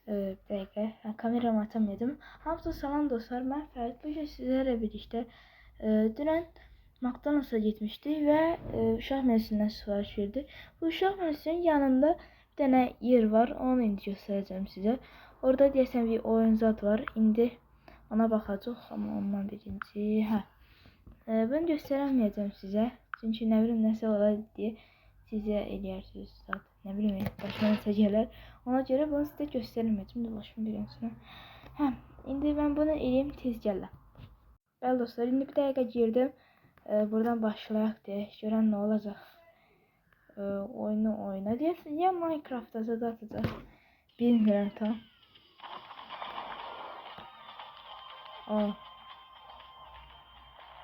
Bir dəqiqə. Kameramı açamadım. Hamınıza salam dostlar. Mən Fərid. Bu gün sizlərlə birlikdə dünən McDonald's-a getmişdik və uşaq menüsündən sifariş verdik. Bu uşaq menüsünün yanında bir dənə yer var. Onu indi göstərəcəm sizə. Orada deyəsən bir oyun zad var. İndi ona baxacağıq, amma ondan birinci. Bunu göstərməyəcəm sizə. Çünki nə bilim nəsə olar deyə sizə eləyərsiniz zat. Nə bilim, başıma nəsə gələr. Ona görə bunu sizə göstərməyəcəm. Başımı birinci. İndi mən bunu eləyim, tez gələm. Bəli dostlar, indi bir dəqiqə girdim. Buradan başlayaq deyək. Görən nə olacaq. Oyunu oyna deyəsən. Ya Minecraft'da zad atacaq. Bilmirəm tam.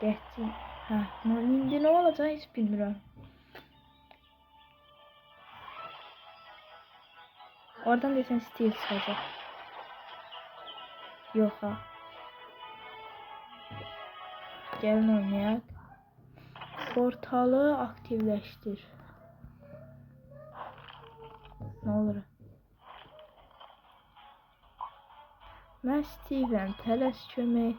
Geçtim. İndi nə olacaq heç bilmirəm. Oradan desem Steve çıkacak. Yok ha. Gelin oynayaq. Portalı aktivləşdir. Ne olur? Mən Steven, tələs köməyə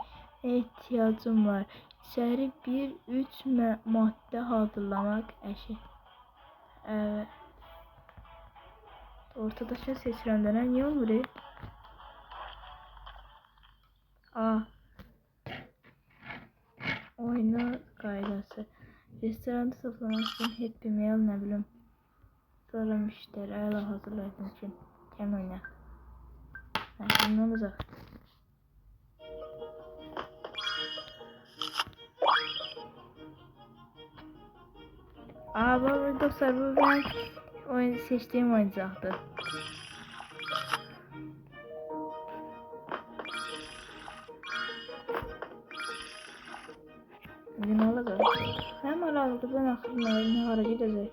ehtiyacım var. İçəri 1-3 maddə hazırlamaq əşi. Evet. Ortadakini seçirəm də niyə olmur? Oyunu qaydası. Restoranda toplamaq üçün Happy Meal nə bilim. Sonra müşteri əla hazırlayın üçün. Gəlin oynayaq. Şimdi ne olacaq? Bu dostlar, bu ben seçtiğim oyuncaktı. Ne olacak? Hem aralıkta ben aklımda ne hara gidecek?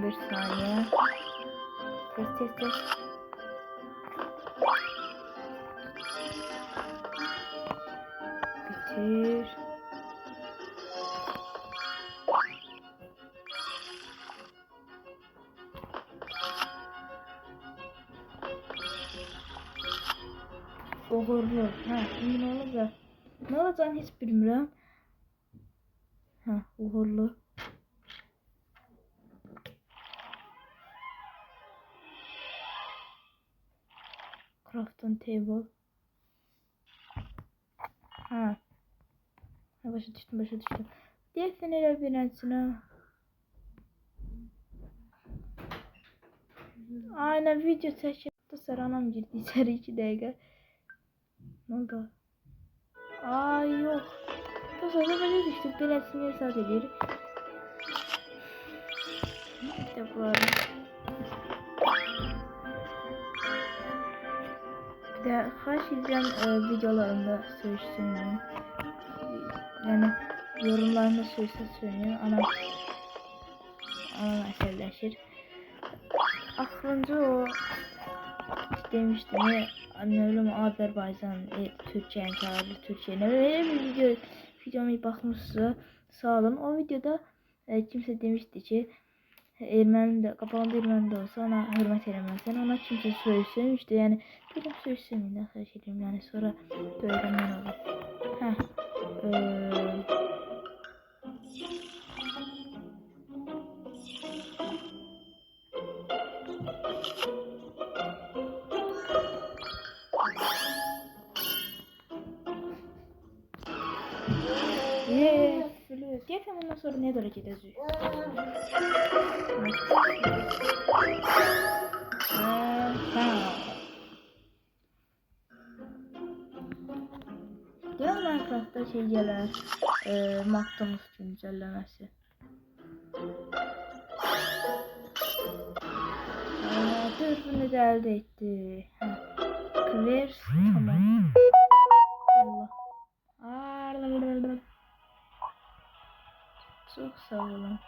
Bir saniye. Test. Bitir. Uğurlu. Şimdi ne olacak? Ne olacağını hiç bilmiyorum. Uğurlu. Crafting table. Başa düştüm. Deyəsən elə bilənsinə. Aynen video çəkib saranam girdi içəri 2 dəqiqə. Ne oldu? Yok. Bu sonra böyle düştük. Beləsini hesab edirik. İşte bu arada. Bir de xahiş edirəm videolarımda söyüşsünməyim. Yani yorumlarında söyləyin. Anam əsərləşir. Axırıncı o demiştim ya, ne bileyim Azerbaycan, Türkiye'nin çağırdı, Türkiye. Ne bileyim bir videoma bakmışsa sağ olun. O videoda kimse demişti ki Erməni de kapağında Erməni de olsa ona hürmet eləməlisən. Ona kimse söylemişti yani dedim söylemeyin de xahiş edirəm yani sonra öğrenmen olur. Deyəsən bundan sonra ne doğru gidəcək? Deyəm Minecraft'da şey gələr, McDonald's güncəlləməsi. Bunu da əldə etdi. Clears, tamam. Allah. Çok sağ olun.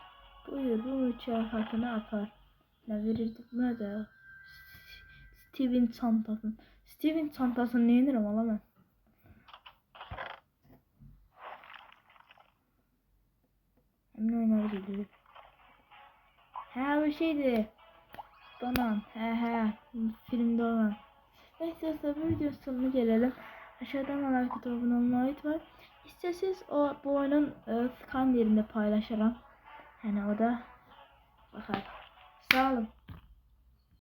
Buyur bu mükafatını apar. Ne verirdik buna da? Steven çantasın. Steven çantasını neyinirəm ala mən? Emin oyunları bildirir. Ha bir şeydi. Banan. He. Filmde olan. Neyse bu videonun sonuna gelelim. Aşağıdan like atıp abone olmayı unutmayın. İsterseniz bu oyunun skan yerinde paylaşırım. Yani o da bakar. Sağ olun.